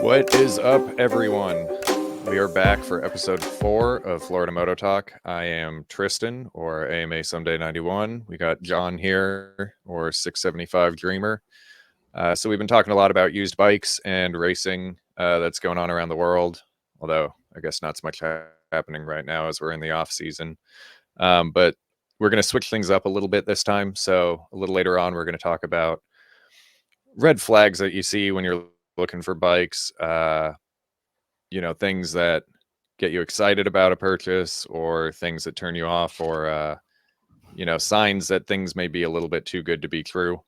What is up, everyone? We are back for episode 4 of FloridaMotoTalk. I am Tristan, or AMA Someday 91. We got John here, or 675 Dreamer. So we've been talking a lot about used bikes and racing that's going on around the world, although I guess not so much happening right now as we're in the off season. But we're going to switch things up a little bit this time. So a little later on, we're going to talk about red flags that you see when you're looking for bikes, things that get you excited about a purchase or things that turn you off, or signs that things may be a little bit too good to be true.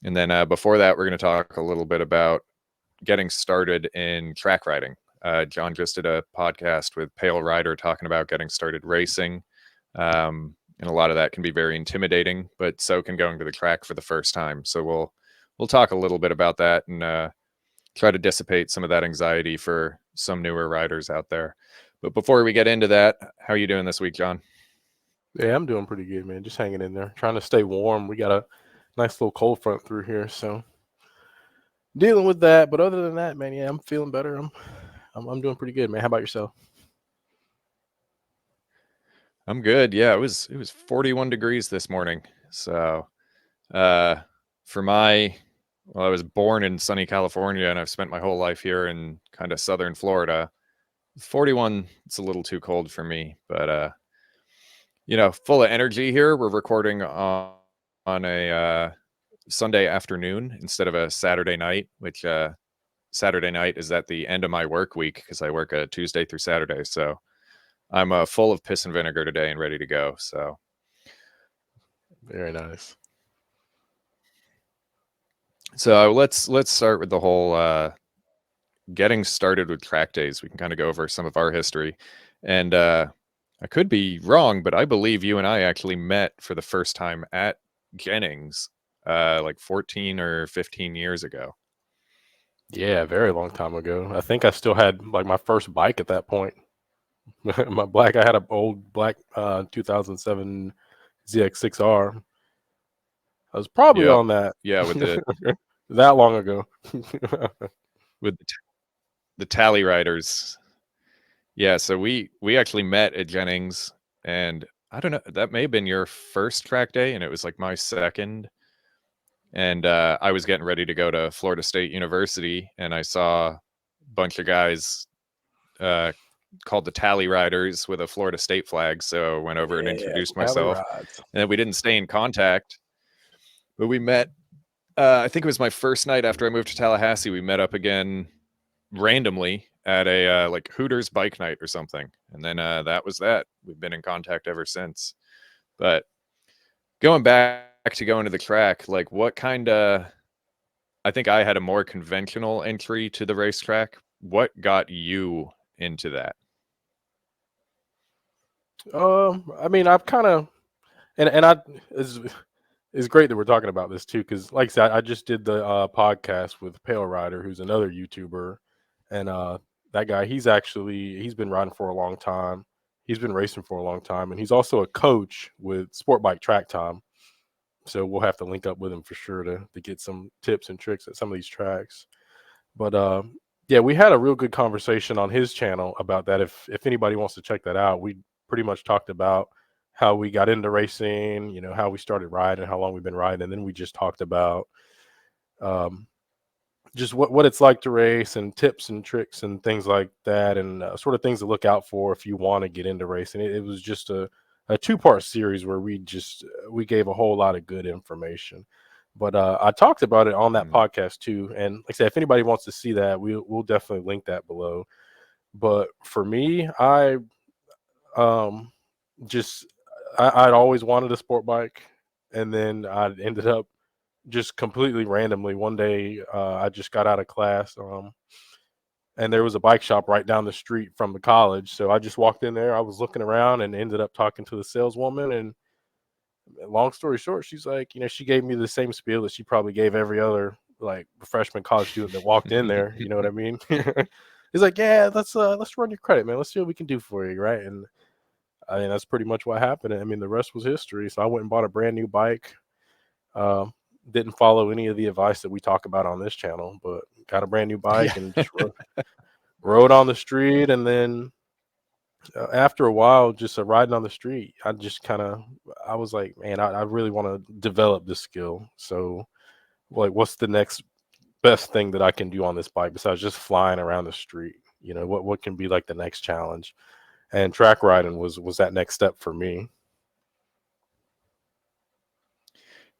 And then before that, we're going to talk a little bit about getting started in track riding. John just did a podcast with PALERIDER talking about getting started racing. And a lot of that can be very intimidating, but so can going to the track for the first time. So we'll talk a little bit about that and try to dissipate some of that anxiety for some newer riders out there. But before we get into that, how are you doing this week, John? Yeah, I'm doing pretty good, man. Just hanging in there, trying to stay warm. We got a nice little cold front through here, so dealing with that. But other than that, man, yeah, I'm feeling better. I'm doing pretty good, man. How about yourself? I'm good. Yeah, it was 41 degrees this morning. So uh I was born in sunny California and I've spent my whole life here in kind of southern Florida. 41, it's a little too cold for me, but full of energy here. We're recording on a Sunday afternoon instead of a Saturday night, which Saturday night is at the end of my work week because I work a Tuesday through Saturday. So I'm full of piss and vinegar today and ready to go. So Very nice. let's start with the whole getting started with track days. We can kind of go over some of our history, and I could be wrong, but I believe you and I actually met for the first time at Jennings like 14 or 15 years ago. Yeah, a very long time ago. I think I still had like my first bike at that point. I had an old black 2007 ZX6R. I was probably Yep. on that. Yeah, with the That long ago. with the tally riders. Yeah, so we actually met at Jennings, and I don't know, that may have been your first track day, and it was like my second. And I was getting ready to go to Florida State University, and I saw a bunch of guys called the Tally Riders with a Florida State flag. So I went over and Yeah, introduced Tally myself, rides. and we didn't stay in contact, but we met. I think it was my first night after I moved to Tallahassee. We met up again randomly at a like Hooters bike night or something, and then that was that. We've been in contact ever since. But going back to going to the track, like what kind of, I think I had a more conventional entry to the racetrack. What got you into that? I mean, I've kind of and I it's great that we're talking about this too, because like I said, I just did the podcast with Pale Rider, who's another YouTuber, and that guy, he's been riding for a long time. He's been racing for a long time, and he's also a coach with Sport Bike Track Time. So we'll have to link up with him for sure to get some tips and tricks at some of these tracks. But yeah, we had a real good conversation on his channel about that. If anybody wants to check that out, we pretty much talked about how we got into racing, how we started riding, how long we've been riding, and then we just talked about um, just what it's like to race and tips and tricks and things like that, and sort of things to look out for if you want to get into racing. It was just a two-part series where we gave a whole lot of good information. But I talked about it on that podcast too, and like I said, if anybody wants to see that, we'll definitely link that below. But for me, um just I'd always wanted a sport bike, and then I ended up just completely randomly one day. I just got out of class, and there was a bike shop right down the street from the college. So I just walked in there. I was looking around and ended up talking to the saleswoman. And long story short, she's like, she gave me the same spiel that she probably gave every other like freshman college student that walked in there. You know what I mean? He's like, yeah, let's run your credit, man. Let's see what we can do for you, right? And I mean, that's pretty much what happened. I mean, the rest was history. So I went and bought a brand new bike. Didn't follow any of the advice that we talk about on this channel, but got a brand new Yeah. bike and just rode on the street. And then after a while, just riding on the street, I was like, man, I really want to develop this skill. So, like, what's the next best thing that I can do on this bike besides just flying around the street? You know, what can be like the next challenge? And track riding was that next step for me.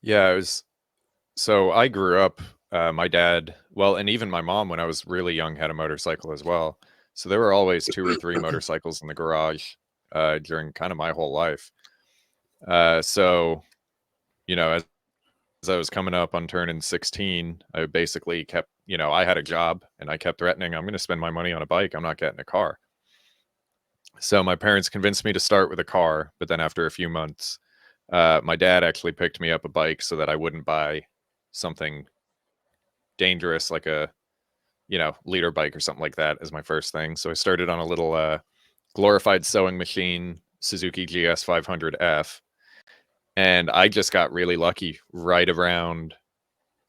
Yeah, it was. So I grew up. My dad, well, and even my mom, when I was really young, had a motorcycle as well. So there were always 2 or 3 motorcycles in the garage during kind of my whole life. So you know, as I was coming up on turning 16, I basically kept, I had a job and I kept threatening, I'm going to spend my money on a bike. I'm not getting a car. So my parents convinced me to start with a car. But then after a few months, my dad actually picked me up a bike so that I wouldn't buy something dangerous like a, leader bike or something like that as my first thing. So I started on a little glorified sewing machine, Suzuki GS 500F. And I just got really lucky right around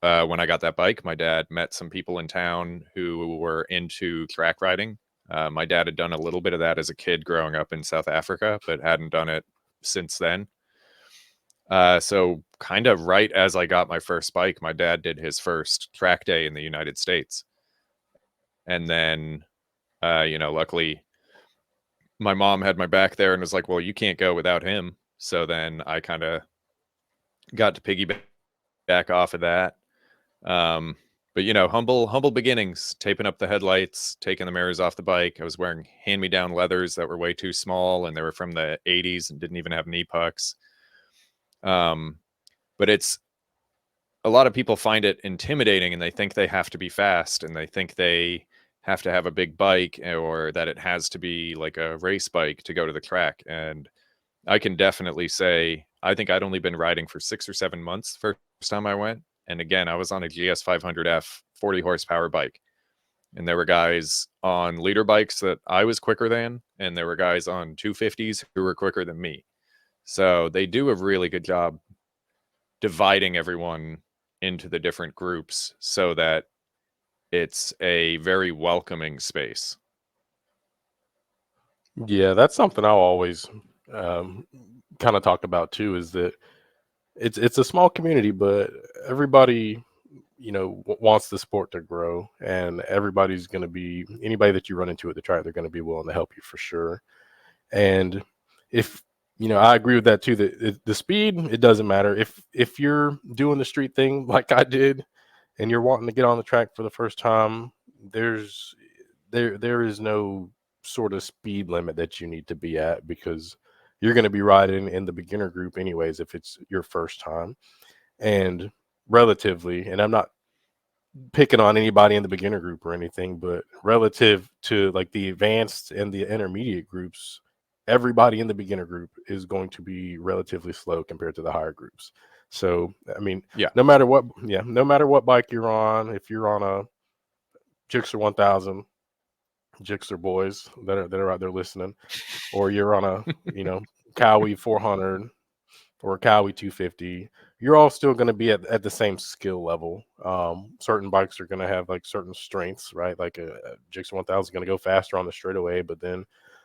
when I got that bike. My dad met some people in town who were into track riding. My dad had done a little bit of that as a kid growing up in South Africa, but hadn't done it since then. So kind of right as I got my first bike, my dad did his first track day in the United States. And then, luckily my mom had my back there and was like, well, you can't go without him. So then I kind of got to piggyback off of that. But humble beginnings, taping up the headlights, taking the mirrors off the bike. I was wearing hand-me-down leathers that were way too small, and they were from the 80s and didn't even have knee pucks. But it's a lot of people find it intimidating, and they think they have to be fast, and they think they have to have a big bike, or that it has to be like a race bike to go to the track. And I can definitely say, I think I'd only been riding for 6 or 7 months the first time I went. And again, I was on a GS 500F 40 horsepower bike. And there were guys on leader bikes that I was quicker than, and there were guys on 250s who were quicker than me. So they do a really good job dividing everyone into the different groups so that it's a very welcoming space. Yeah, that's something I'll always kind of talk about too. Is that it's a small community, but everybody wants the sport to grow, and everybody's going to be, anybody that you run into at the track, they're going to be willing to help you for sure. And if I agree with that too, that the speed, it doesn't matter if you're doing the street thing like I did and you're wanting to get on the track for the first time. There is no sort of speed limit that you need to be at, because you're going to be riding in the beginner group anyways if it's your first time. And relatively, and I'm not picking on anybody in the beginner group or anything, but relative to like the advanced and the intermediate groups, everybody in the beginner group is going to be relatively slow compared to the higher groups. So I mean, Yeah. no matter what bike you're on, if you're on a Gixxer 1000, Gixxer boys that are out there listening, or you're on a Cowie 400 or a Cowie 250, you're all still going to be at the same skill level. Certain bikes are going to have like certain strengths, right? Like a Gixxer 1000 is going to go faster on the straightaway, but then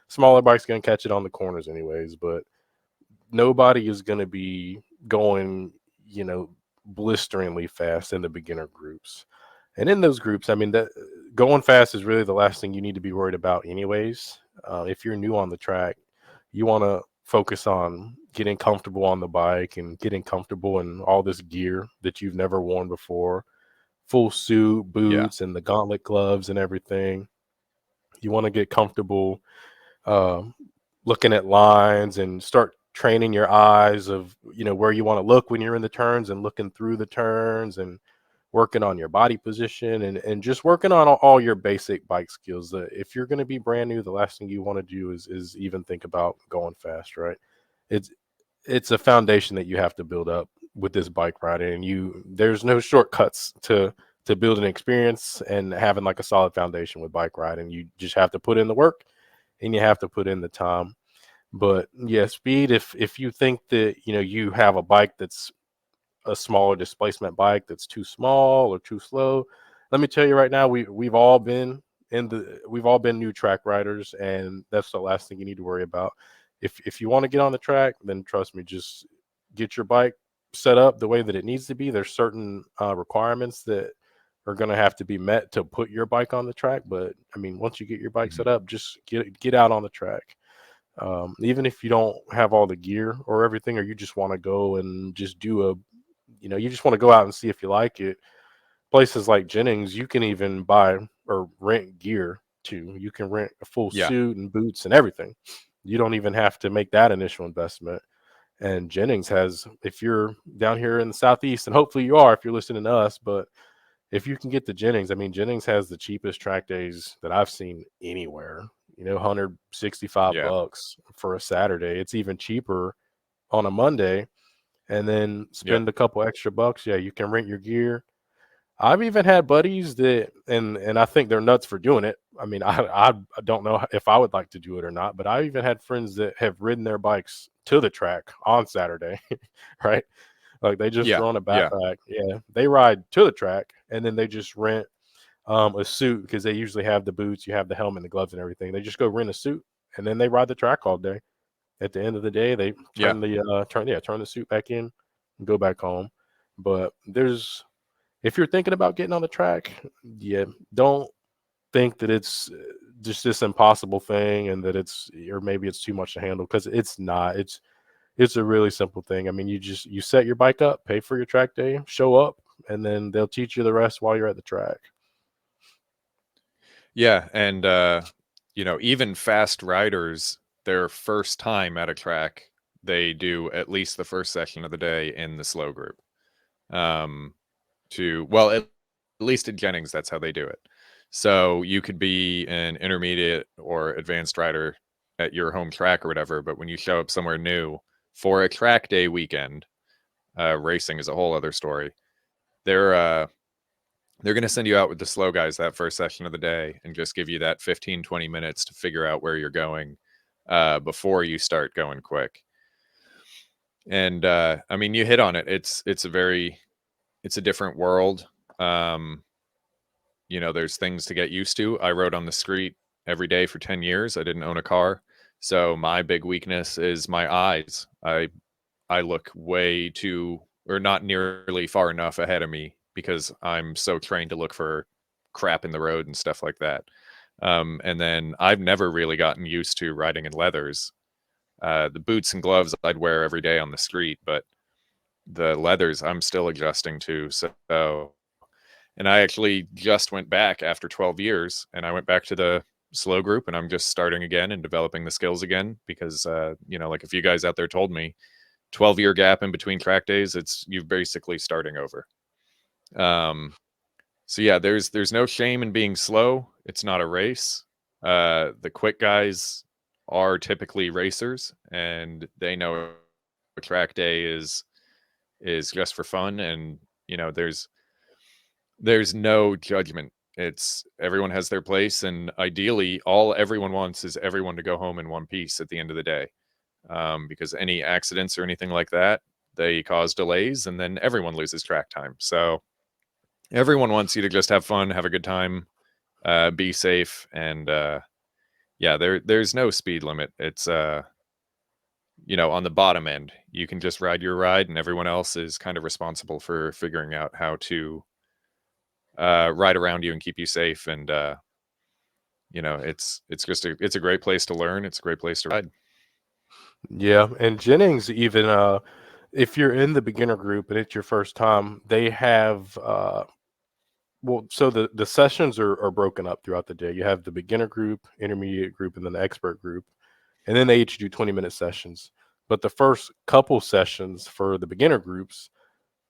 smaller bikes going to catch it on the corners anyways. But nobody is going to be going, blisteringly fast in the beginner groups. And in those groups, I mean, that going fast is really the last thing you need to be worried about anyways. If you're new on the track, you want to focus on getting comfortable on the bike and getting comfortable in all this gear that you've never worn before, full suit, boots, and the gauntlet gloves and everything. You want to get comfortable looking at lines and start training your eyes of where you want to look when you're in the turns, and looking through the turns, and working on your body position, and just working on all your basic bike skills. If you're going to be brand new, the last thing you want to do is even think about going fast, right? It's a foundation that you have to build up with this bike riding, and there's no shortcuts to building experience and having like a solid foundation with bike riding. You just have to put in the work, and you have to put in the time. But yeah, speed, if you think that you have a bike that's a smaller displacement bike that's too small or too slow, let me tell you right now, we've all been we've all been new track riders, and that's the last thing you need to worry about. If you want to get on the track, then trust me, just get your bike set up the way that it needs to be. There's certain requirements that are going to have to be met to put your bike on the track. But I mean, once you get your bike Mhm. set up, just get out on the track. Even if you don't have all the gear or everything, or you just want to go and just do a, you just want to go out and see if you like it. Places like Jennings, you can even buy or rent gear too. You can rent a full Yeah. suit and boots and everything. You don't even have to make that initial investment. And Jennings has, if you're down here in the Southeast, and hopefully you are if you're listening to us, but if you can get to Jennings, I mean, Jennings has the cheapest track days that I've seen anywhere. 165 Yeah. bucks for a Saturday. It's even cheaper on a Monday, and then Yep. spend a couple extra bucks. Yeah, you can rent your gear. I've even had buddies that, and I think they're nuts for doing it. I mean, I don't know if I would like to do it or not, but I even had friends that have ridden their bikes to the track on Saturday, right? Like they just Yeah. throw on a Yeah. backpack. Yeah, they ride to the track and then they just rent a suit because they usually have the boots, you have the helmet, the gloves, and everything. They just go rent a suit and then they ride the track all day. At the end of the day, they Yeah. turn the suit back in and go back home. But if you're thinking about getting on the track, yeah, don't think that it's just this impossible thing and that or maybe it's too much to handle, because it's not. It's a really simple thing. I mean, you set your bike up, pay for your track day, show up, and then they'll teach you the rest while you're at the track. Yeah. And even fast riders, their first time at a track, they do at least the first session of the day in the slow group. Um, at least at Jennings, that's how they do it. So you could be an intermediate or advanced rider at your home track or whatever, but when you show up somewhere new for a track day weekend, racing is a whole other story. They're they're going to send you out with the slow guys that first session of the day and just give you that 15-20 minutes to figure out where you're going before you start going quick. And I mean, you hit on it. It's a different world. Um, there's things to get used to. I rode on the street every day for 10 years. I didn't own a car. So my big weakness is my eyes. I look way too, or not nearly far enough ahead of me because I'm so trained to look for crap in the road and stuff like that. And then I've never really gotten used to riding in leathers. The boots and gloves I'd wear every day on the street, but the leathers I'm still adjusting to. So, and I actually just went back after 12 years and I went back to the slow group and I'm just starting again and developing the skills again because, like if you guys out there told me 12-year gap in between track days, it's you basically starting over. Um, so yeah, there's no shame in being slow. It's not a race. The quick guys are typically racers and they know a track day is just for fun and there's no judgment. It's everyone has their place and ideally all everyone wants is everyone to go home in one piece at the end of the day. Because any accidents or anything like that, they cause delays and then everyone loses track time. So everyone wants you to just have fun, have a good time, be safe, and yeah, there's no speed limit. It's on the bottom end, you can just ride your ride, and everyone else is kind of responsible for figuring out how to ride around you and keep you safe. And it's a great place to learn. It's a great place to ride. Yeah, and Jennings even if you're in the beginner group and it's your first time, they have so the sessions are broken up throughout the day. You have the beginner group, intermediate group, and then the expert group. And then they each do 20-minute sessions. But the first couple sessions for the beginner groups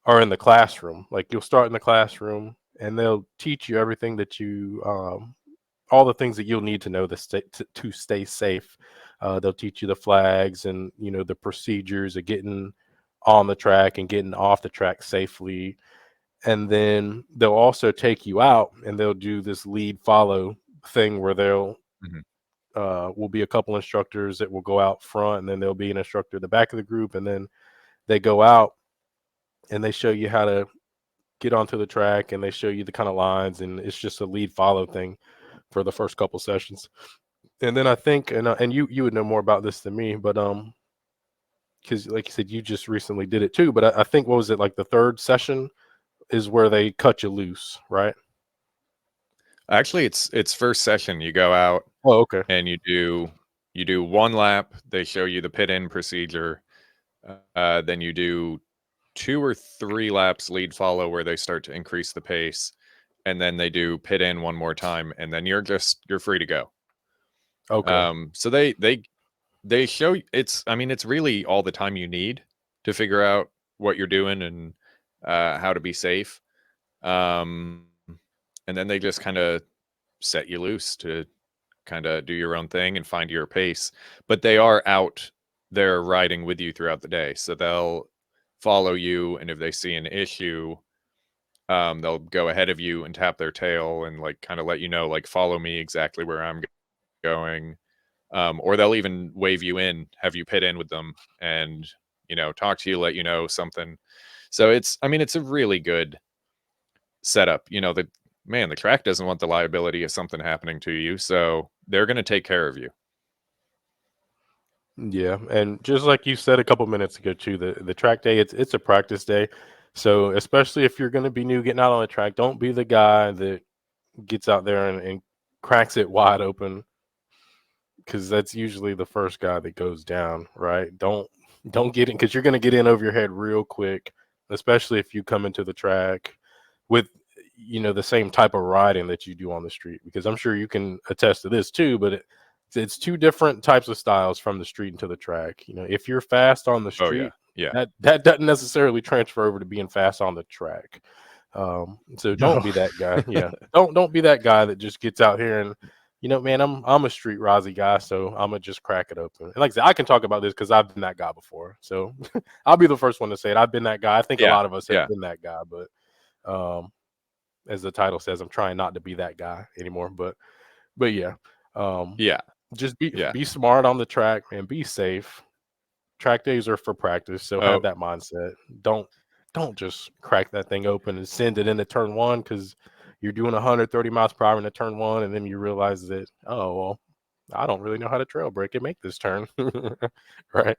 are in the classroom. Like you'll start in the classroom and they'll teach you everything that all the things that you'll need to know to stay safe. They'll teach you the flags and the procedures of getting on the track and getting off the track safely. And then they'll also take you out and they'll do this lead follow thing where they'll Mhm. will be a couple instructors that will go out front, and then there'll be an instructor at the back of the group, and then they go out and they show you how to get onto the track and they show you the kind of lines, and it's just a lead follow thing for the first couple sessions. And then I think, and you would know more about this than me, but because like you said, you just recently did it too. But I think, what was it, like the third session is where they cut you loose, right? Actually, it's first session. You go out Oh, okay. and you do one lap. They show you the pit in procedure. Then you do 2 or 3 laps lead follow where they start to increase the pace, and then they do pit in one more time, and then you're free to go. Okay. So they show it's, I mean, it's really all the time you need to figure out what you're doing and how to be safe. And then they just kind of set you loose to kind of do your own thing and find your pace. But they are out there riding with you throughout the day, so they'll follow you, and if they see an issue, they'll go ahead of you and tap their tail and like kind of let you know, like, follow me exactly where I'm going. Or they'll even wave you in, have you pit in with them, and talk to you, let you know something. So it's, I mean, it's a really good setup. The track doesn't want the liability of something happening to you, so they're going to take care of you. Yeah, and just like you said a couple minutes ago too, the track day, it's a practice day. So especially if you're going to be new getting out on the track, don't be the guy that gets out there and cracks it wide open, because that's usually the first guy that goes down, right? Don't get in, because you're going to get in over your head real quick, especially if you come into the track with the same type of riding that you do on the street, because I'm sure you can attest to this too. But it's two different types of styles from the street into the track. If you're fast on the Oh yeah, street, yeah. that doesn't necessarily transfer over to being fast on the track. So don't No. be that guy. Yeah, don't be that guy that just gets out here and, man, I'm a street Rozzy guy, so I'm gonna just crack it open. And like I said, I can talk about this because I've been that guy before. So I'll be the first one to say it. I've been that guy. I think a Yeah, lot of us have yeah, been that guy, but as the title says, I'm trying not to be that guy anymore. But yeah, um, yeah, just yeah. be smart on the track and be safe. Track days are for practice, so Oh have that mindset. Don't just crack that thing open and send it into turn one, because you're doing 130 miles per hour into turn one, and then you realize that, oh well, I don't really know how to trail brake and make this turn, right?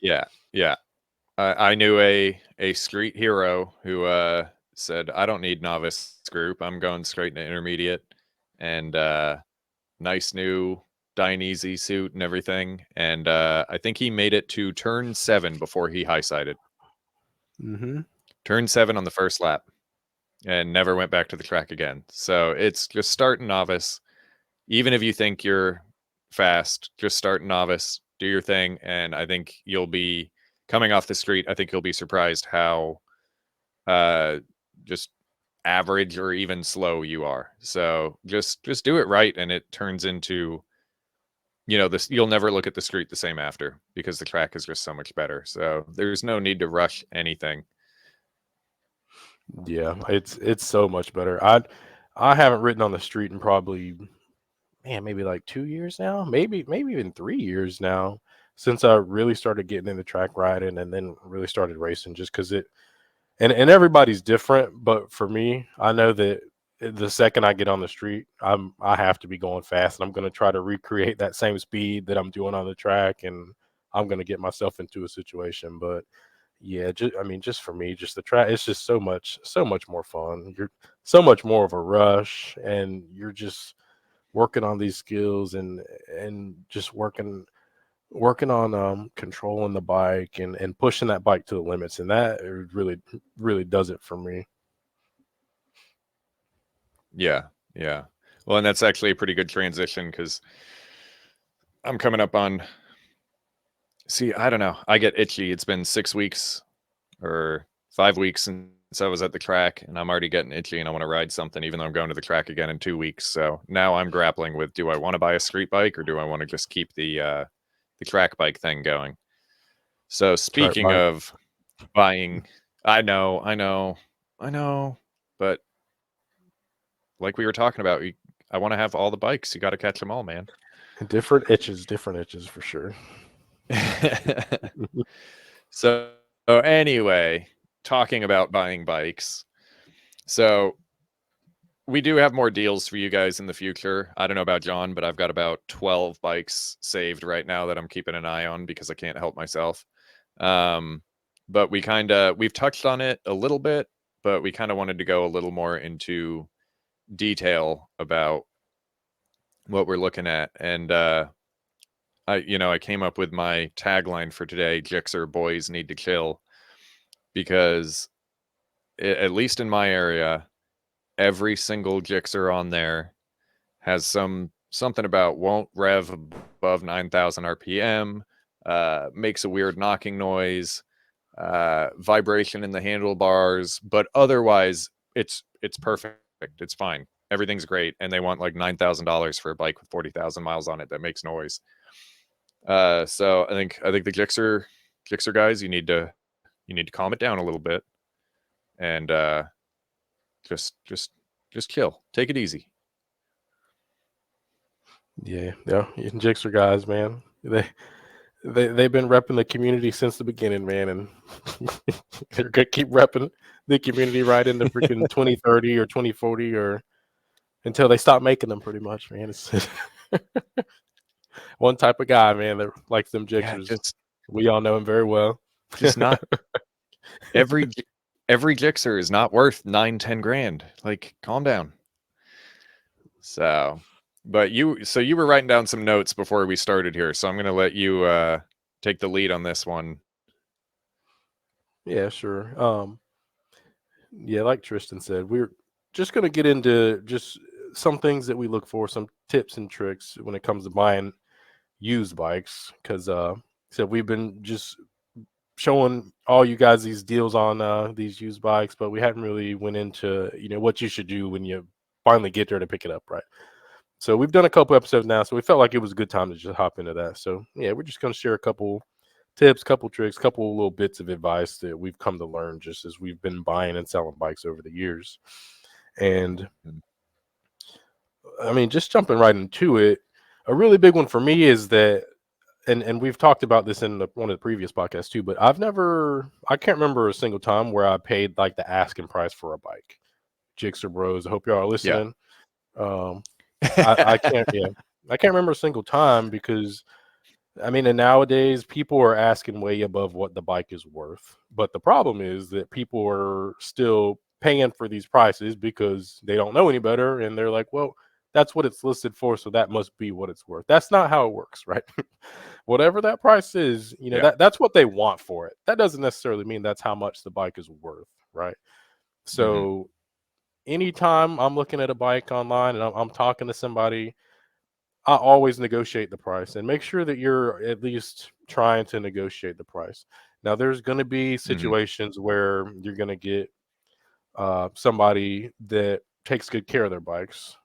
yeah, yeah. I knew a street hero who said, "I don't need novice group. I'm going straight into intermediate." And nice new Dionysi suit and everything. And I think he made it to turn 7 before he high sided. Mm-hmm. Turn 7 on the first lap, and never went back to the track again. So it's just start novice. Even if you think you're fast, just start novice, do your thing, and I think you'll be coming off the street. I think you'll be surprised how just average or even slow you are. So just do it right, and it turns into this. You'll never look at the street the same after, because the track is just so much better. So there's no need to rush anything. Yeah, it's so much better. I haven't ridden on the street in probably, man, maybe like 2 years now, maybe even 3 years now, since I really started getting into track riding and then really started racing, just because and everybody's different. But for me, I know that the second I get on the street, I have to be going fast, and I'm going to try to recreate that same speed that I'm doing on the track, and I'm going to get myself into a situation. But yeah, just for me, just the track, it's just so much more fun. You're so much more of a rush, and you're just working on these skills and just working on controlling the bike and pushing that bike to the limits, and that really does it for me. Yeah, yeah. Well, and that's actually a pretty good transition, because I'm coming up on. See, I don't know. I get itchy. It's been 6 weeks or 5 weeks since I was at the track, and I'm already getting itchy, and I want to ride something, even though I'm going to the track again in 2 weeks. So now I'm grappling with: do I want to buy a street bike, or do I want to just keep the track bike thing going? So Track speaking bike. of buying, I know, but like we were talking about, I want to have all the bikes. You got to catch them all, man. Different itches for sure. So anyway, talking about buying bikes. So we do have more deals for you guys in the future. I don't know about John, but I've got about 12 bikes saved right now that I'm keeping an eye on because I can't help myself. But we've touched on it a little bit, but we kind of wanted to go a little more into detail about what we're looking at. And I came up with my tagline for today: Gixxer boys need to chill, because at least in my area, every single Gixxer on there has something about won't rev above 9,000 RPM, makes a weird knocking noise, vibration in the handlebars, but otherwise it's perfect. It's fine. Everything's great, and they want like $9,000 for a bike with 40,000 miles on it that makes noise. So I think the Gixxer guys, you need to calm it down a little bit, and just chill, take it easy. Yeah, Gixxer guys, man. They've been repping the community since the beginning, man, and they're gonna keep repping the community right into freaking 2030 or 2040 or until they stop making them. Pretty much, man. It's one type of guy, man, that likes them Gixxers. Yeah, we all know him very well. Just not every Gixxer is not worth 9-10 grand. Like, calm down. So, but you were writing down some notes before we started here, so I'm going to let you take the lead on this one. Yeah, sure. Yeah, like Tristan said, we're just going to get into just some things that we look for, some tips and tricks when it comes to buying used bikes, because so we've been just showing all you guys these deals on these used bikes, but we haven't really went into what you should do when you finally get there to pick it up, right? So we've done a couple episodes now, so we felt like it was a good time to just hop into that. So yeah, we're just going to share a couple tips, couple tricks, couple little bits of advice that we've come to learn just as we've been buying and selling bikes over the years. And I mean, just jumping right into it, a really big one for me is that, and we've talked about this in one of the previous podcasts too, but I can't remember a single time where I paid like the asking price for a bike. Gixxer bros, I hope y'all are listening. Yeah. I can't remember a single time, because I mean, and nowadays people are asking way above what the bike is worth. But the problem is that people are still paying for these prices because they don't know any better, and they're like, well, that's what it's listed for, so that must be what it's worth. That's not how it works, right? Whatever that price is, that's what they want for it. That doesn't necessarily mean that's how much the bike is worth, right? So anytime I'm looking at a bike online and I'm talking to somebody, I always negotiate the price and make sure that you're at least trying to negotiate the price. Now, there's going to be situations where you're going to get somebody that takes good care of their bikes,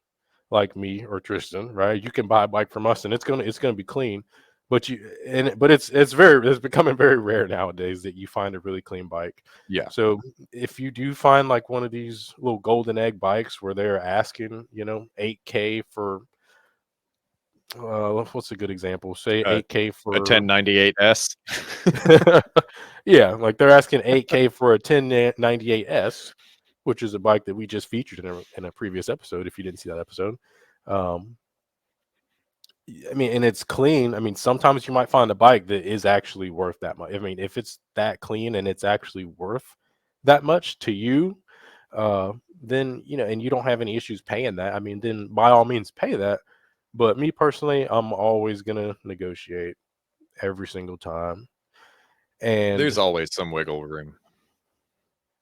like me or Tristan, right? You can buy a bike from us and it's gonna be clean, but it's becoming very rare nowadays that you find a really clean bike. Yeah. So if you do find like one of these little golden egg bikes where they're asking, $8K for what's a good example? Say $8K for a 1098S. Yeah, like they're asking $8K for a 1098S, which is a bike that we just featured in a previous episode. If you didn't see that episode, I mean, and it's clean. I mean, sometimes you might find a bike that is actually worth that much. I mean, if it's that clean and it's actually worth that much to you, then and you don't have any issues paying that. I mean, then by all means pay that. But me personally, I'm always gonna negotiate every single time. And there's always some wiggle room.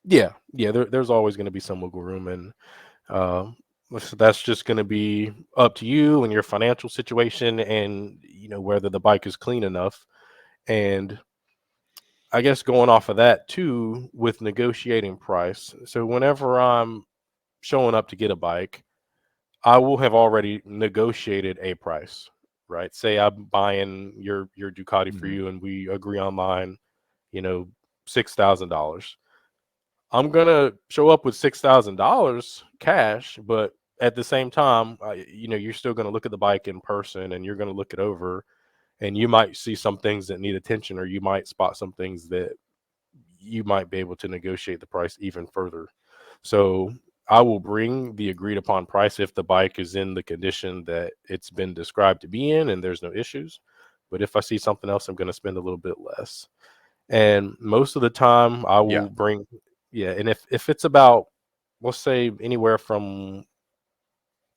Yeah, there's always going to be some wiggle room, and so that's just going to be up to you and your financial situation, and whether the bike is clean enough. And I guess going off of that too, with negotiating price. So whenever I'm showing up to get a bike, I will have already negotiated a price, right? Say I'm buying your Ducati for you, and we agree online, $6,000. I'm gonna show up with $6,000 cash, but at the same time, you're still gonna look at the bike in person, and you're gonna look it over, and you might see some things that need attention, or you might spot some things that you might be able to negotiate the price even further. So I will bring the agreed upon price if the bike is in the condition that it's been described to be in and there's no issues. But if I see something else, I'm going to spend a little bit less. And most of the time I Yeah. will bring, yeah. And if it's about, let's say anywhere from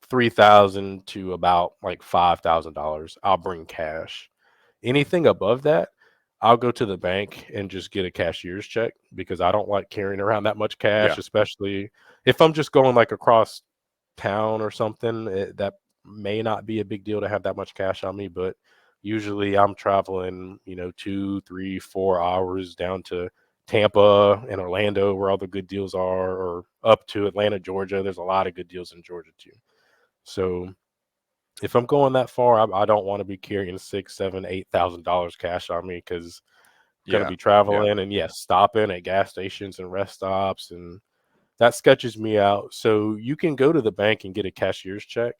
3,000 to about like $5,000, I'll bring cash. Anything above that, I'll go to the bank and just get a cashier's check because I don't like carrying around that much cash, Yeah. especially if I'm just going like across town or something. That may not be a big deal to have that much cash on me, but usually I'm traveling, 2, 3, 4 hours down to Tampa and Orlando where all the good deals are, or up to Atlanta, Georgia. There's a lot of good deals in Georgia too. So if I'm going that far, I don't want to be carrying $6, 7, $8,000 cash on me because I'm going to Yeah. be Yeah. traveling and yes, stopping at gas stations and rest stops, and that sketches me out. So you can go to the bank and get a cashier's check.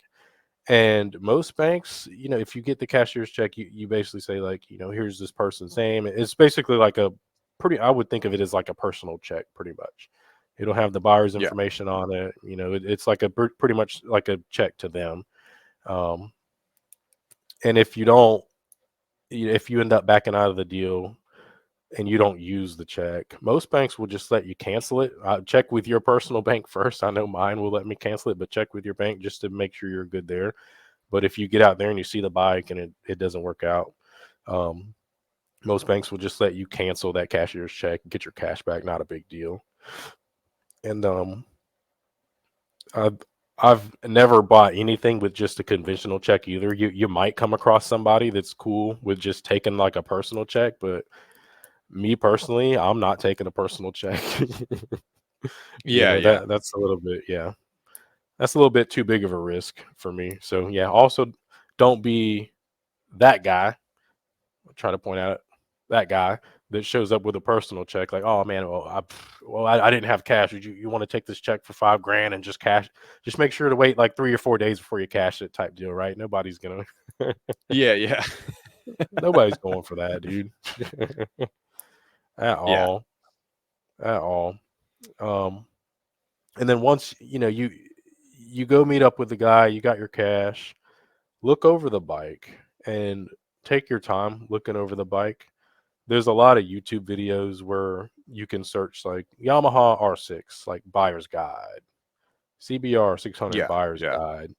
And most banks, if you get the cashier's check, you basically say like, here's this person's name. It's basically like I would think of it as like a personal check, pretty much. It'll have the buyer's Yeah. information on it. It's like pretty much like a check to them. Um, and if you don't, if you end up backing out of the deal and you don't use the check, most banks will just let you cancel it. Check with your personal bank first. I know mine will let me cancel it, but check with your bank just to make sure you're good there. But if you get out there and you see the bike and it doesn't work out, um, most banks will just let you cancel that cashier's check, get your cash back. Not a big deal. And I've I've never bought anything with just a conventional check either. You might come across somebody that's cool with just taking like a personal check, but me personally, I'm not taking a personal check. Yeah. Yeah. That's a little bit, yeah. That's a little bit too big of a risk for me. So yeah, also don't be that guy. I try to point out that guy that shows up with a personal check, like, oh man, I didn't have cash. You want to take this check for $5,000 and just cash? Just make sure to wait like 3 or 4 days before you cash it, type deal, right? Yeah. Yeah. Nobody's going for that, dude, at Yeah. all, at all. Um, and then once you go meet up with the guy, you got your cash, look over the bike and take your time looking over the bike. There's a lot of YouTube videos where you can search like Yamaha R6, like buyer's guide, CBR 600 Yeah. buyer's Yeah. guide,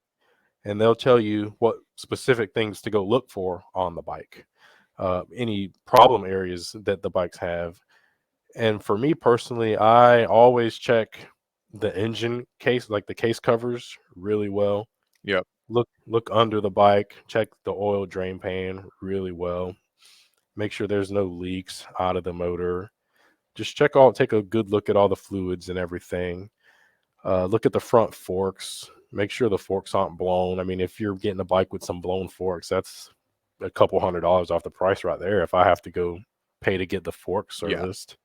and they'll tell you what specific things to go look for on the bike, any problem areas that the bikes have. And for me personally, I always check the engine case, like the case covers, really well. Yep. Look under the bike, check the oil drain pan really well. Make sure there's no leaks out of the motor. Just take a good look at all the fluids and everything. Look at the front forks. Make sure the forks aren't blown. I mean, if you're getting a bike with some blown forks, that's a couple $100 off the price right there. If I have to go pay to get the fork Yeah. serviced,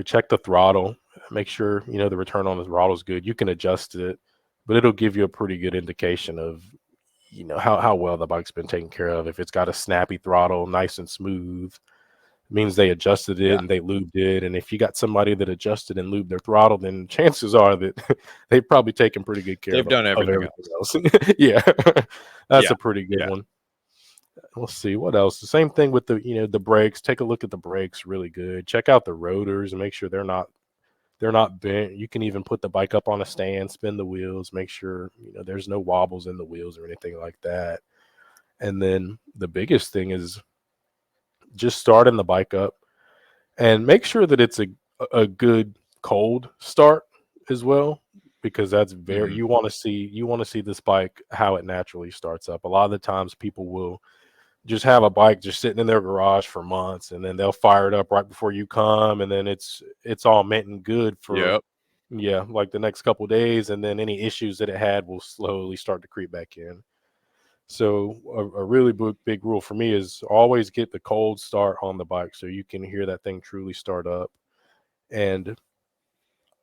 check the throttle. Make sure the return on the throttle is good. You can adjust it, but it'll give you a pretty good indication of how well the bike's been taken care of. If it's got a snappy throttle, nice and smooth, means they adjusted it Yeah. and they lubed it. And if you got somebody that adjusted and lubed their throttle, then chances are that they've probably taken pretty good care They've done of everything everything else. else. Yeah, that's Yeah. a pretty good Yeah. one. Let's see what else. The same thing with the brakes. Take a look at the brakes, really good. Check out the rotors and make sure they're not bent. You can even put the bike up on a stand, spin the wheels, make sure there's no wobbles in the wheels or anything like that. And then the biggest thing is just starting the bike up and make sure that it's a good cold start as well, because that's very Hmm. you want to see this bike how it naturally starts up. A lot of the times people will just have a bike just sitting in their garage for months and then they'll fire it up right before you come, and then it's all mint and good for, Yep. yeah, like the next couple days, and then any issues that it had will slowly start to creep back in. So a really big rule for me is always get the cold start on the bike so you can hear that thing truly start up. And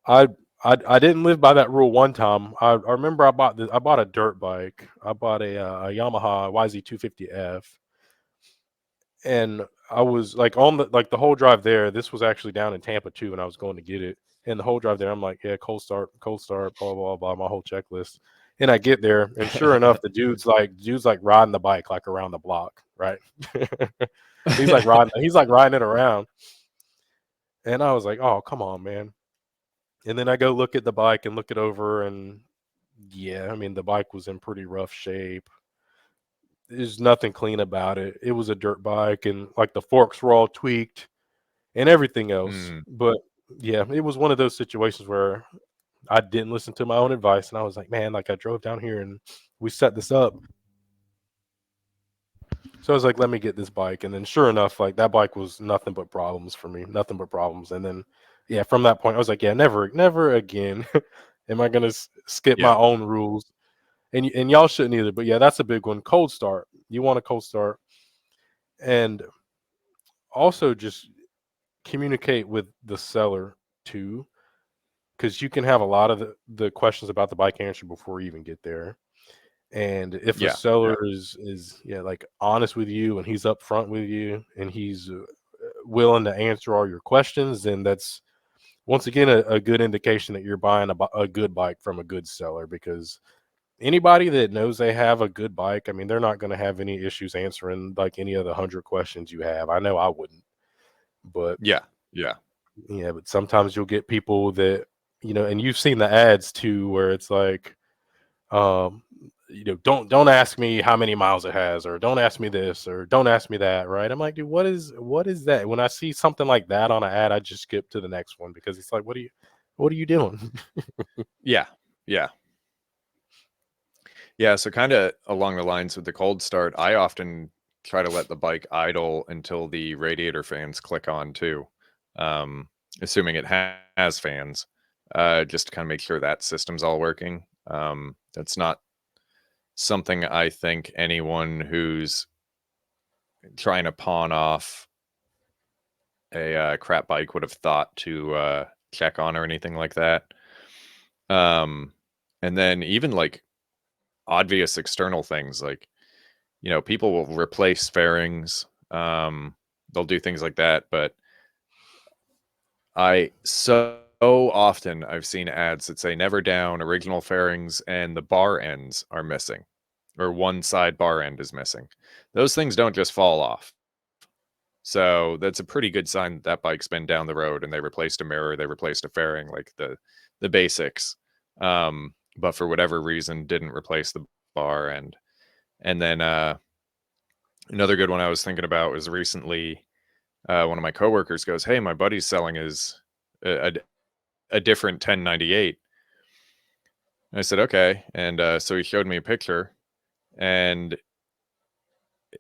I I didn't live by that rule one time. I remember I bought a dirt bike. I bought a Yamaha YZ250F, And I was like on the whole drive there. This was actually down in Tampa too, and I was going to get it. And the whole drive there, I'm like, yeah, cold start, blah blah blah, my whole checklist. And I get there, and sure enough, the dude's like riding the bike like around the block, right? He's like riding it around, and I was like, oh come on, man. And then I go look at the bike and look it over, and yeah, I mean the bike was in pretty rough shape. There's nothing clean about it. It was a dirt bike, and like the forks were all tweaked and everything else. Mm, But yeah, it was one of those situations where I didn't listen to my own advice, and I was like, man, like I drove down here and we set this up. So I was like, let me get this bike, and then sure enough, like that bike was nothing but problems for me, nothing but problems. And then yeah, from that point, I was like, yeah, never again am I gonna skip my yeah. own rules. And y'all shouldn't either. But yeah, that's a big one. Cold start. You want a cold start, and also just communicate with the seller too, because you can have a lot of the questions about the bike answered before you even get there. And if a Yeah. seller Yeah. is yeah, like honest with you and he's upfront with you and he's willing to answer all your questions, then that's once again a good indication that you're buying a good bike from a good seller. Because anybody that knows they have a good bike, I mean, they're not going to have any issues answering like any of the 100 questions you have. I know I wouldn't. But Yeah. Yeah. yeah, but sometimes you'll get people that, and you've seen the ads too, where it's like, um, don't ask me how many miles it has, or don't ask me this, or don't ask me that, right? I'm like, dude, what is that? When I see something like that on an ad, I just skip to the next one because it's like, what are you doing? Yeah. Yeah. Yeah. So kind of along the lines with the cold start, I often try to let the bike idle until the radiator fans click on too. Um, assuming it has fans, just to kind of make sure that system's all working. That's not something I think anyone who's trying to pawn off a crap bike would have thought to check on or anything like that. Um, and then even like obvious external things like, people will replace fairings. They'll do things like that. But I so often I've seen ads that say never down original fairings and the bar ends are missing or one side bar end is missing. Those things don't just fall off. So that's a pretty good sign that that bike's been down the road and they replaced a mirror, they replaced a fairing, like the basics. But for whatever reason didn't replace the bar end. And then another good one I was thinking about was recently one of my coworkers goes, "Hey, my buddy's selling his a different 1098." And I said, "Okay." And so he showed me a picture, and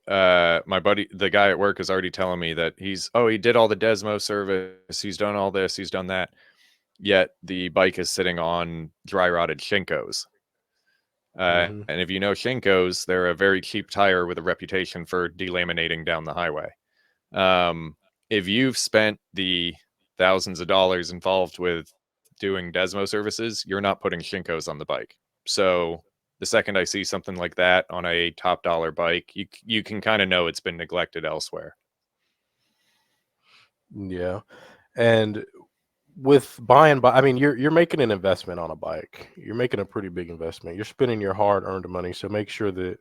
my buddy, the guy at work, is already telling me that he did all the Desmo service, he's done all this, he's done that. Yet the bike is sitting on dry rotted Shinkos. Hmm. And if you know Shinkos, they're a very cheap tire with a reputation for delaminating down the highway. Um, if you've spent the thousands of dollars involved with doing Desmo services, you're not putting Shinkos on the bike. So the second I see something like that on a top dollar bike, you can kind of know it's been neglected elsewhere. Yeah. And with I mean, you're making an investment on a bike. You're making a pretty big investment. You're spending your hard-earned money, so make sure that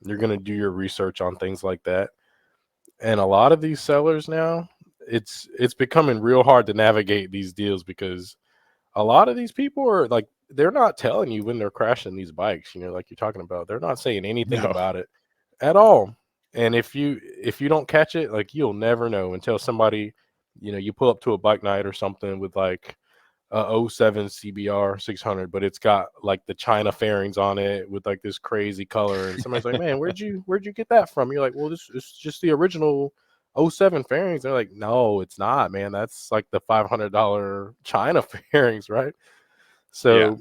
you're going to do your research on things like that. And a lot of these sellers now, it's becoming real hard to navigate these deals because a lot of these people are like they're not telling you when they're crashing these bikes, like you're talking about. They're not saying anything No. about it at all. And if you don't catch it, like you'll never know until somebody, you pull up to a bike night or something with like a '07 CBR 600, but it's got like the China fairings on it with like this crazy color. And somebody's like, man, where'd you get that from? You're like, well, this is just the original '07 fairings. They're like, no, it's not, man. That's like the $500 China fairings, right? Yeah. So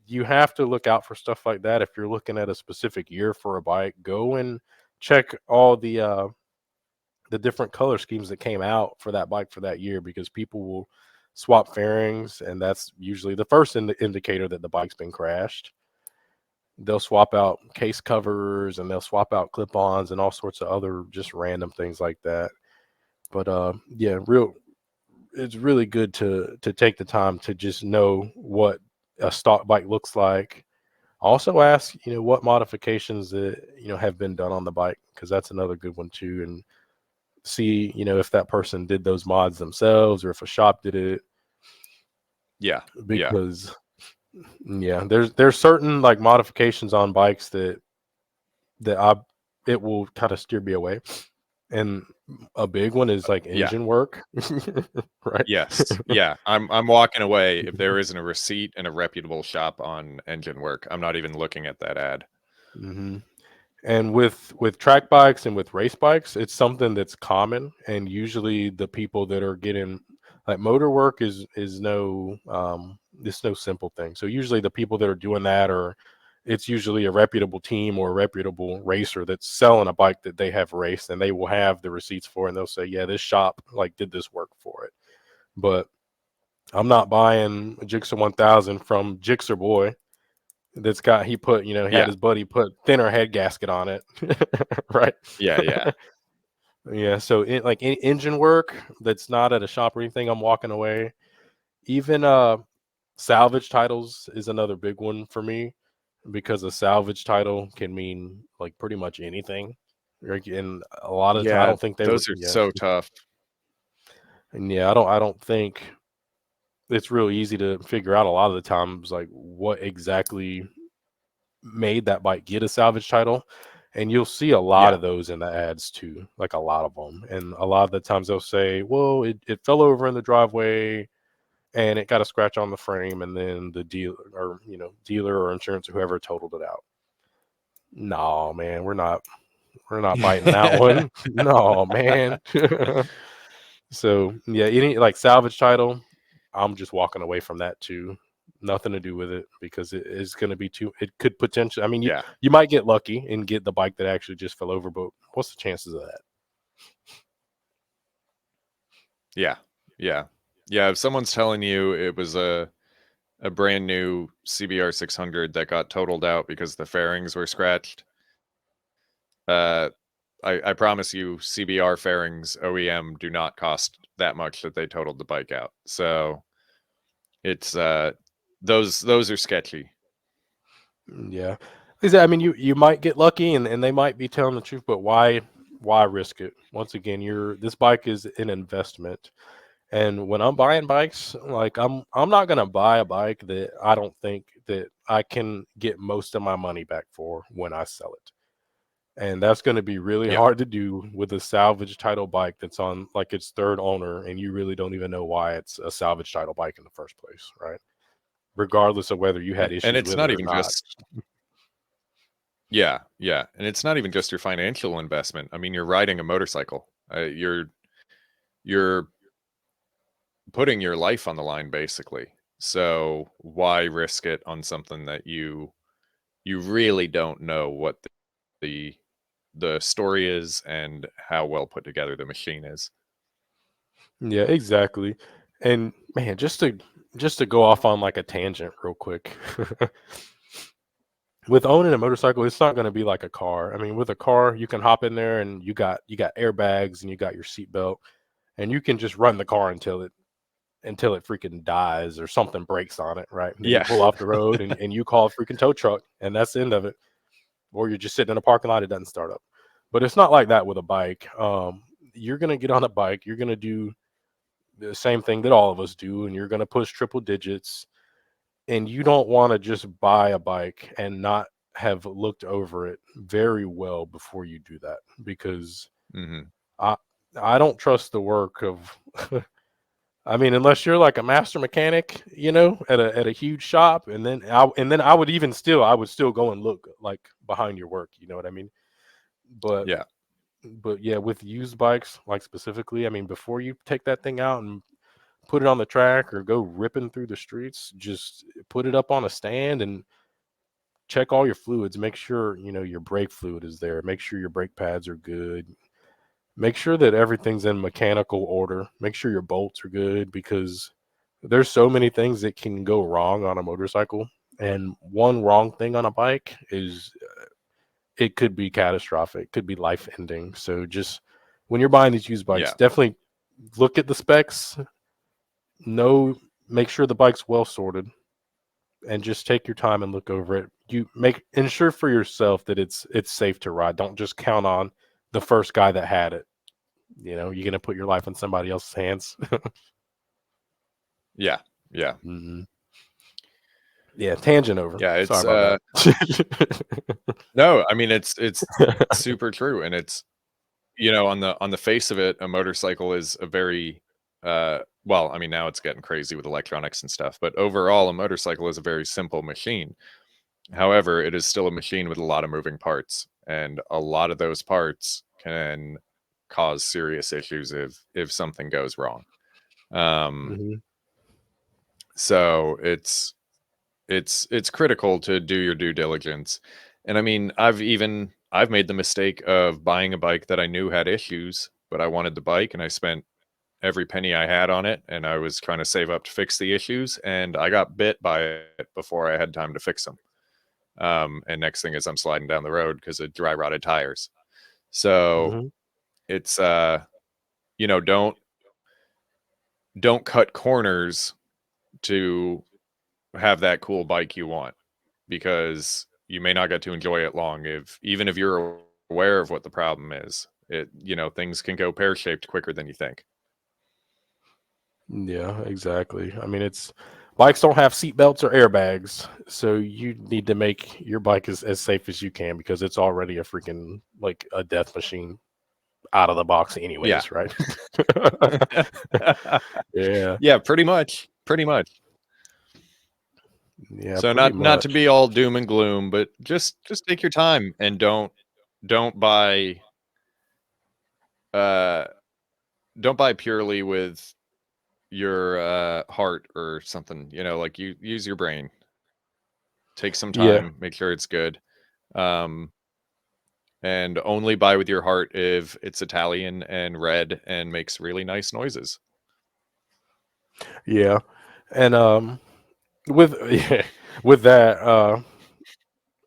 you have to look out for stuff like that. If you're looking at a specific year for a bike, go and check all the different color schemes that came out for that bike for that year, because people will swap fairings, and that's usually the first indicator that the bike's been crashed. they'll swap out case covers and they'll swap out clip-ons and all sorts of other just random things like that. But yeah, it's really good to take the time to just know what a stock bike looks like. Also ask, what modifications that, have been done on the bike, because that's another good one too. And see, if that person did those mods themselves or if a shop did it. Yeah. Because yeah, there's certain like modifications on bikes that it will kind of steer me away. And a big one is like Yeah. engine work. Right? Yes. Yeah. I'm walking away if there isn't a receipt and a reputable shop on engine work. I'm not even looking at that ad. Mm-hmm. And with track bikes and with race bikes, it's something that's common. And usually the people that are getting like motor work is no it's no simple thing. So usually the people that are doing that are, it's usually a reputable team or a reputable racer that's selling a bike that they have raced, and they will have the receipts for it, and they'll say, yeah, this shop like did this work for it. But I'm not buying a Gixxer 1000 from Gixxer Boy that's got, he put, he had Yeah. his buddy put thinner head gasket on it. Right? Yeah. Yeah, so like engine work that's not at a shop or anything, I'm walking away. Even salvage titles is another big one for me, because a salvage title can mean like pretty much anything. Like, and a lot of the time, I Yeah. don't think they were. Those are Yeah, so tough. and yeah, I don't think it's real easy to figure out a lot of the times like what exactly made that bike get a salvage title. And you'll see a lot Yeah. of those in the ads too, like a lot of them. And a lot of the times they'll say, well, it fell over in the driveway and it got a scratch on the frame, and then the dealer or insurance or whoever totaled it out. No, man, we're not biting that one. No, man. So yeah, any like salvage title, I'm just walking away from that too. Nothing to do with it, because it is going to be too. It could potentially. I mean, Yeah. you might get lucky and get the bike that actually just fell over, but what's the chances of that? Yeah. Yeah. Yeah. If someone's telling you it was a brand new CBR 600 that got totaled out because the fairings were scratched, uh, I promise you, CBR fairings OEM do not cost that much that they totaled the bike out. So it's those are sketchy. Yeah, I mean, you might get lucky, and they might be telling the truth, but why risk it? Once again, this bike is an investment. And when I'm buying bikes, like I'm not gonna buy a bike that I don't think that I can get most of my money back for when I sell it. And that's going to be really Yeah. hard to do with a salvage title bike that's on like its third owner, and you really don't even know why it's a salvage title bike in the first place, right? Regardless of whether you had And issues it's with it not or even not. just yeah, and it's not even just your financial investment. I mean, you're riding a motorcycle. You're putting your life on the line basically. So why risk it on something that you really don't know what the the story is and how well put together the machine is. Yeah, exactly. And man, just to go off on like a tangent real quick. With owning a motorcycle, it's not going to be like a car. I mean, with a car, you can hop in there and you got airbags and you got your seatbelt, and you can just run the car until it freaking dies or something breaks on it, right? And then you Yeah. pull off the road and you call a freaking tow truck, and that's the end of it. Or you're just sitting in a parking lot, it doesn't start up. But it's not like that with a bike. You're gonna get on a bike, you're gonna do the same thing that all of us do, and you're gonna push triple digits, and you don't want to just buy a bike and not have looked over it very well before you do that, because hmm I I don't trust the work of I mean, unless you're like a master mechanic, at a huge shop, and then I would still go and look like behind your work, you know what I mean? But Yeah. yeah, with used bikes, like specifically, I mean, before you take that thing out and put it on the track or go ripping through the streets, just put it up on a stand and check all your fluids. Make sure, your brake fluid is there. Make sure your brake pads are good. Make sure that everything's in mechanical order. Make sure your bolts are good, because there's so many things that can go wrong on a motorcycle. And one wrong thing on a bike is it could be catastrophic, could be life ending. So just when you're buying these used bikes, Yeah. definitely look at the specs, make sure the bike's well sorted, and just take your time and look over it. You ensure for yourself that it's safe to ride. Don't just count on the first guy that had it. You're gonna put your life in somebody else's hands. Yeah. Yeah. Mhm. Yeah, tangent over. Yeah. Sorry It's about no, I mean it's that. super true. And it's, on the face of it, a motorcycle is a very well, I mean, now it's getting crazy with electronics and stuff, but overall a motorcycle is a very simple machine. However, it is still a machine with a lot of moving parts, and a lot of those parts can cause serious issues if something goes wrong. Um, Mhm. so it's critical to do your due diligence. And I mean, I've made the mistake of buying a bike that I knew had issues, but I wanted the bike and I spent every penny I had on it, and I was trying to save up to fix the issues, and I got bit by it before I had time to fix them. And next thing is I'm sliding down the road because of dry rotted tires. So Mhm. it's don't cut corners to have that cool bike you want, because you may not get to enjoy it long even if you're aware of what the problem is. Things can go pear-shaped quicker than you think. Yeah, exactly. I mean, bikes don't have seat belts or airbags, so you need to make your bike as safe as you can because it's already a freaking like a death machine out of the box, Yeah. anyways, right? Yeah, Yeah, pretty much. Pretty much. yeah, So pretty not to much. be all doom and gloom, but just take your time and don't buy uh don't buy purely with your heart or something. Like, you use your brain. Take some Yeah, time, make sure it's good. Um and only buy with your heart if it's Italian and red and makes really nice noises. yeah, and with yeah, with that,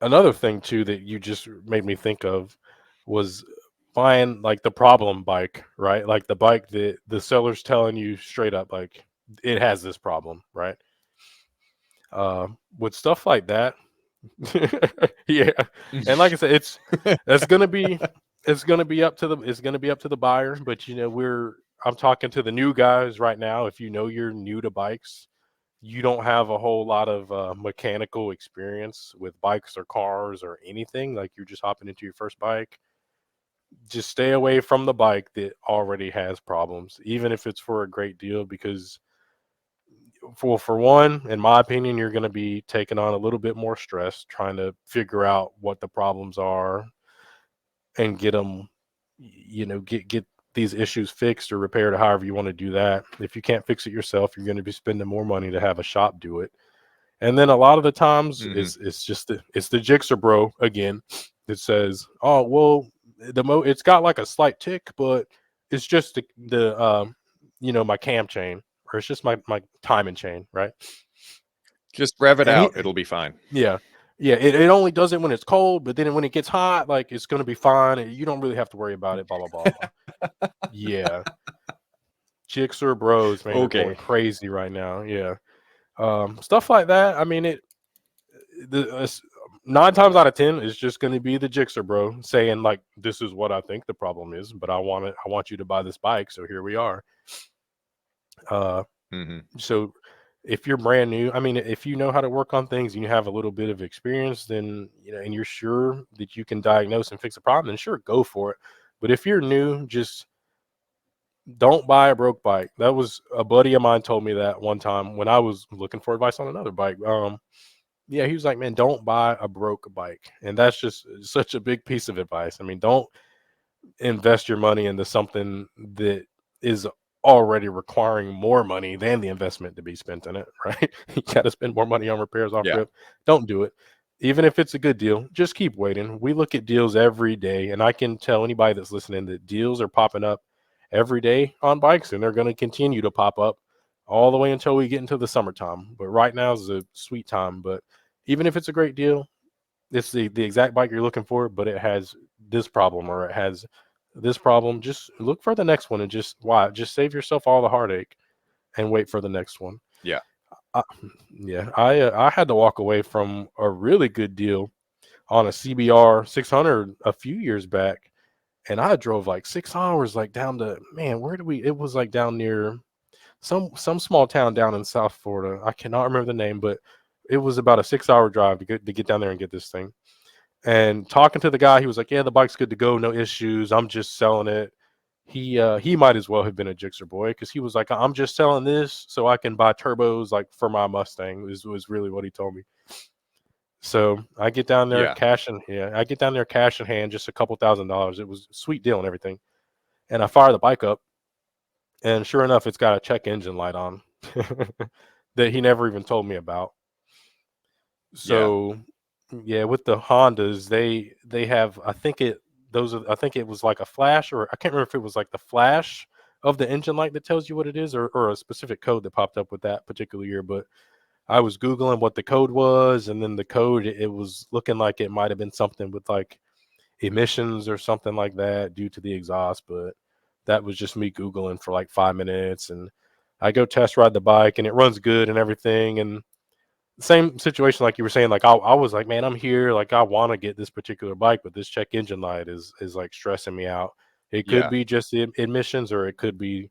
another thing too that you just made me think of was buying like the problem bike, right? Like the bike that the seller's telling you straight up, like it has this problem, right? With stuff like that, yeah. And like I said, it's gonna be it's gonna be up to the buyer. But I'm talking to the new guys right now. If you're new to bikes, you don't have a whole lot of mechanical experience with bikes or cars or anything, like you're just hopping into your first bike, just stay away from the bike that already has problems, even if it's for a great deal, because for one, in my opinion, you're going to be taking on a little bit more stress trying to figure out what the problems are and get them, get these issues fixed or repaired, or however you want to do that. If you can't fix it yourself, you're going to be spending more money to have a shop do it. And then a lot of the times Hmm. it's just it's the jigsaw bro again that says, "Oh, well, it's got like a slight tick, but it's just my cam chain, or it's just my timing chain, right?" Just rev it And out, it'll be fine. yeah, yeah, it only does it when it's cold, but then when it gets hot, like it's gonna be fine. You don't really have to worry about it. Blah blah blah blah. Yeah, jigsaw bros, man, are going Okay. crazy right now. Yeah, stuff like that. I mean, the 9 times out of 10 is just going to be the jigsaw bro saying like, "This is what I think the problem is, but I want it. I want you to buy this bike, so here we are." Uh, Hmm. so if you're brand new, I mean, if you know how to work on things and you have a little bit of experience, then and you're sure that you can diagnose and fix a problem, then sure, go for it. But if you're new, just don't buy a broke bike. That was a buddy of mine told me that one time when I was looking for advice on another bike. Yeah, he was like, "Man, don't buy a broke bike." And that's just such a big piece of advice. I mean, don't invest your money into something that is already requiring more money than the investment to be spent in it, right? You got to spend more money on repairs off Yeah. rip. Don't do it. Even if it's a good deal, just keep waiting. We look at deals every day, and I can tell anybody that's listening that deals are popping up every day on bikes, and they're going to continue to pop up all the way until we get into the summertime. But right now is a sweet time. But even if it's a great deal, it's the exact bike you're looking for, but it has this problem or it has this problem. Just look for the next one and just save yourself all the heartache and wait for the next one. Yeah. I, yeah, I had to walk away from a really good deal on a CBR 600 a few years back, and I drove like 6 hours, like down to man, where do we? It was like down near some small town down in South Florida. I cannot remember the name, but it was about a 6 hour drive to get down there and get this thing. And talking to the guy, he was like, "Yeah, the bike's good to go, no issues. I'm just selling it." He might as well have been a Gixxer boy because he was like, "I'm just selling this so I can buy turbos like for my Mustang." Was really what he told me. So I get down there Yeah. cash in yeah, I get down there cash in hand, just a couple $1,000s. It was a sweet deal and everything. And I fire the bike up, and sure enough, it's got a check engine light on that he never even told me about. Yeah. So yeah, with the Hondas, they have I think it was like a flash, or I can't remember if it was like the flash of the engine light that tells you what it is, or a specific code that popped up with that particular year. But I was Googling what the code was, and then the code, it was looking like it might have been something with like emissions or something like that due to the exhaust. But that was just me Googling for like 5 minutes, and I go test ride the bike, and it runs good and everything. And same situation like you were saying, like I was like, man, I'm here, like I want to get this particular bike, but this check engine light is like stressing me out. It could Yeah. be just the emissions, or it could be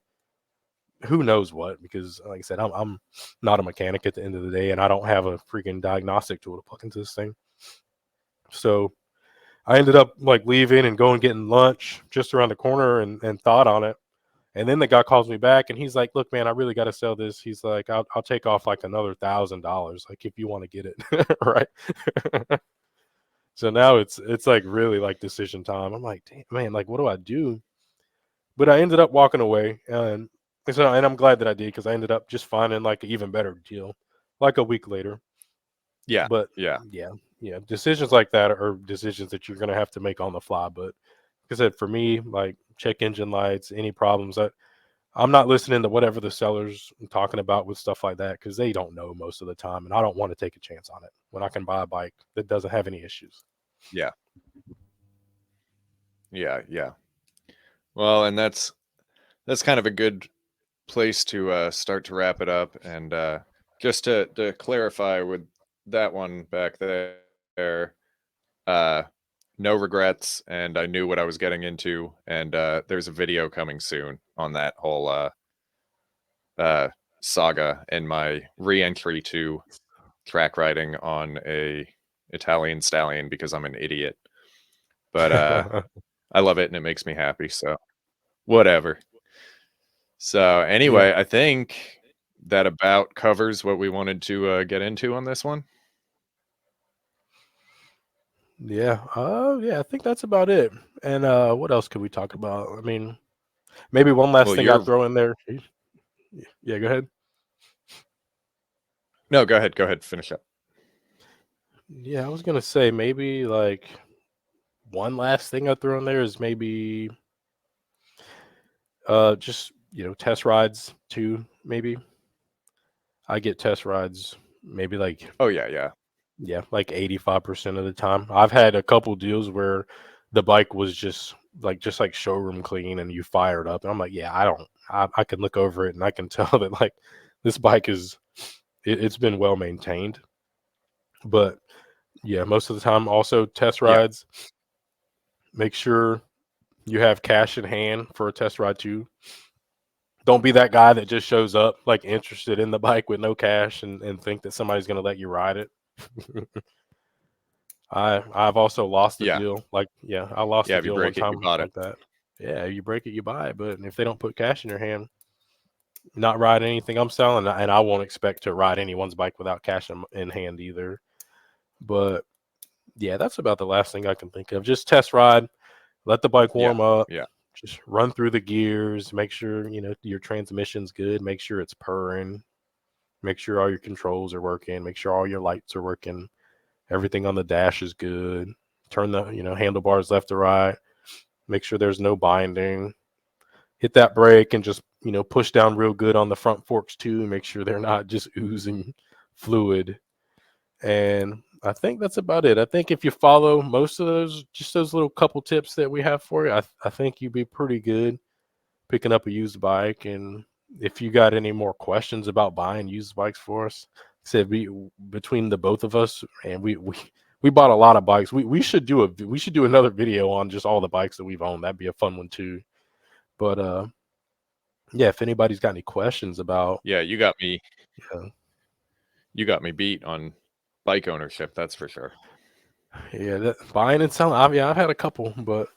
who knows what, because like I said, I'm not a mechanic at the end of the day, and I don't have a freaking diagnostic tool to plug into this thing. So I ended up like leaving and going getting lunch just around the corner, and thought on it. And then the guy calls me back, and he's like, "Look, man, I really got to sell this." He's like, "I'll take off like another $1,000, like if you want to get it." Right. So now it's like really like decision time. I'm like, damn, man, like what do I do? But I ended up walking away, and I'm glad that I did, because I ended up just finding like an even better deal like a week later. Yeah. But Yeah. yeah, yeah, decisions like that are decisions that you're gonna have to make on the fly. But like I said, for me, like check engine lights, any problems, I'm not listening to whatever the seller's talking about with stuff like that, because they don't know most of the time, and I don't want to take a chance on it when I can buy a bike that doesn't have any issues. Yeah. Yeah. Yeah. Well, and that's kind of a good place to start to wrap it up. And just to clarify with that one back there, uh, no regrets, and I knew what I was getting into. And there's a video coming soon on that whole uh, saga and my re-entry to track riding on a Italian stallion because I'm an idiot. But I love it and it makes me happy. So whatever. So Yeah, anyway, I think that about covers what we wanted to get into on this one. yeah, yeah. I think that's about it. And what else could we talk about? I mean, maybe one last Well, thing I'd you're throw in there. Yeah, go ahead. no, go ahead, go ahead, finish up. Yeah, I was gonna say maybe like one last thing I'd throw in there is maybe just test rides too. Maybe I get test rides maybe like Oh yeah, yeah, yeah, like 85% of the time. I've had a couple deals where the bike was just like showroom clean, and you fire it up, and I'm like, yeah, I can look over it and I can tell that like this bike it's been well maintained. But yeah, most of the time also test yeah, rides. Make sure you have cash in hand for a test ride too. Don't be that guy that just shows up like interested in the bike with no cash, and think that somebody's gonna let you ride it. I've also lost a yeah, deal. Like, yeah, I lost yeah. a If you deal one break it, you time bought it. like that. Yeah, you break it, you buy it. But if they don't put cash in your hand, not ride anything I'm selling, and I won't expect to ride anyone's bike without cash in hand either. But yeah, that's about the last thing I can think of. Just test ride, let the bike Yeah, warm up, yeah, just run through the gears, make sure your transmission's good, make sure it's purring, make sure all your controls are working, make sure all your lights are working, everything on the dash is good. Turn the handlebars left to right. Make sure there's no binding. Hit that brake and just push down real good on the front forks too. Make sure they're not just oozing fluid. And I think that's about it. I think if you follow most of those, just those little couple tips that we have for you, I think you'd be pretty good picking up a used bike. And if you got any more questions about buying used bikes for us, said between the both of us, and we bought a lot of bikes. We should do another video on just all the bikes that we've owned. That'd be a fun one too. But yeah, if anybody's got any questions about, Yeah, you got me. yeah, You got me beat on bike ownership. That's for sure. yeah, buying and selling. I've had a couple, but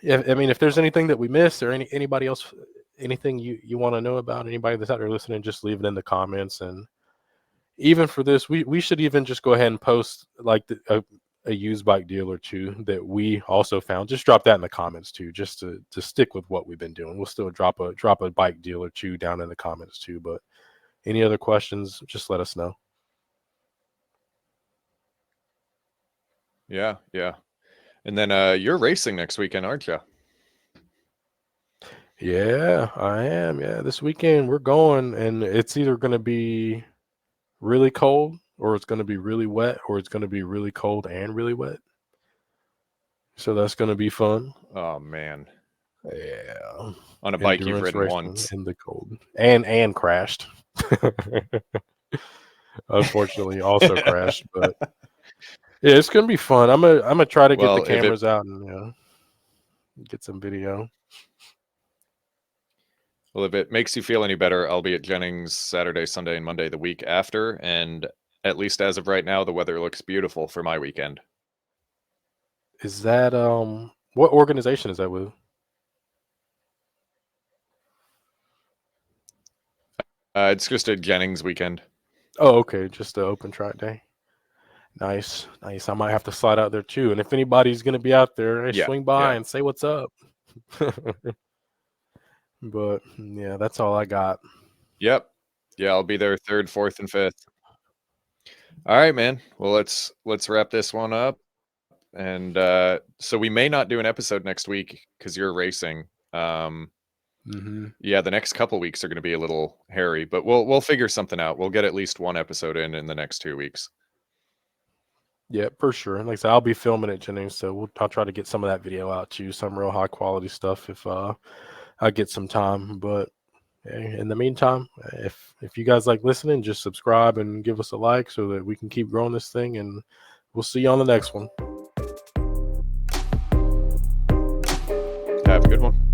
yeah, I mean, if there's anything that we missed or anybody else, anything you want to know about, anybody that's out there listening, just leave it in the comments. And even for this, we should even just go ahead and post like a used bike deal or two that we also found. Just drop that in the comments too, just to stick with what we've been doing. We'll still drop a bike deal or two down in the comments too. But any other questions, just let us know. Yeah, yeah. And then you're racing next weekend, aren't you? Yeah, I am. Yeah, this weekend we're going, and it's either going to be really cold, or it's going to be really wet, or it's going to be really cold and really wet. So that's going to be fun. Oh man. Yeah. On a bike you've Endurance ridden racing once. in the cold and crashed. Unfortunately, also crashed, but yeah, it's gonna be fun. I'm gonna try to get the cameras out and get some video. Well, if it makes you feel any better, I'll be at Jennings Saturday, Sunday, and Monday the week after, and at least as of right now, the weather looks beautiful for my weekend. Is that what organization is that with? It's just a Jennings weekend. Oh, okay, just the open track day. Nice, nice. I might have to slide out there too. And if anybody's gonna be out there, hey, Yeah, swing by yeah. and say what's up. But yeah, that's all I got. Yep. Yeah, I'll be there 3rd, 4th, and 5th. All right, man. Well, let's wrap this one up. And so we may not do an episode next week because you're racing. Yeah, the next couple weeks are going to be a little hairy, but we'll figure something out. We'll get at least one episode in the next 2 weeks. Yeah, for sure. And like I said, I'll be filming at Jennings, so I'll try to get some of that video out to you, some real high quality stuff if I get some time. But hey, in the meantime, if you guys like listening, just subscribe and give us a like so that we can keep growing this thing. And we'll see you on the next one. Have a good one.